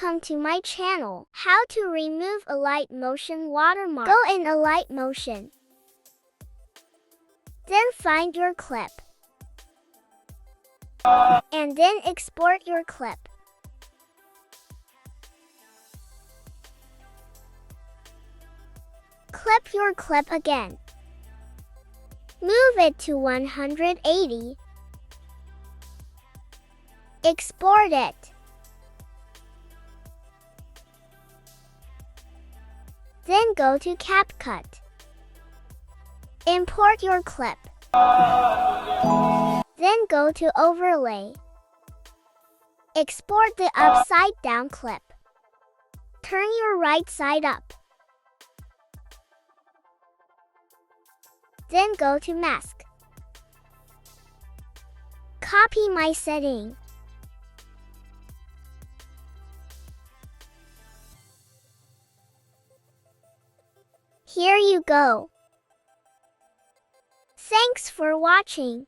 Welcome to my channel. How to remove Alight motion watermark. Go in Alight motion. Then find your clip. And then export your clip. Clip your clip again. Move it to 180. Export it. Then go to CapCut. Import your clip. Then go to Overlay. Export the upside down clip. Turn your right side up. Then go to Mask. Copy my setting. Here you go. Thanks for watching.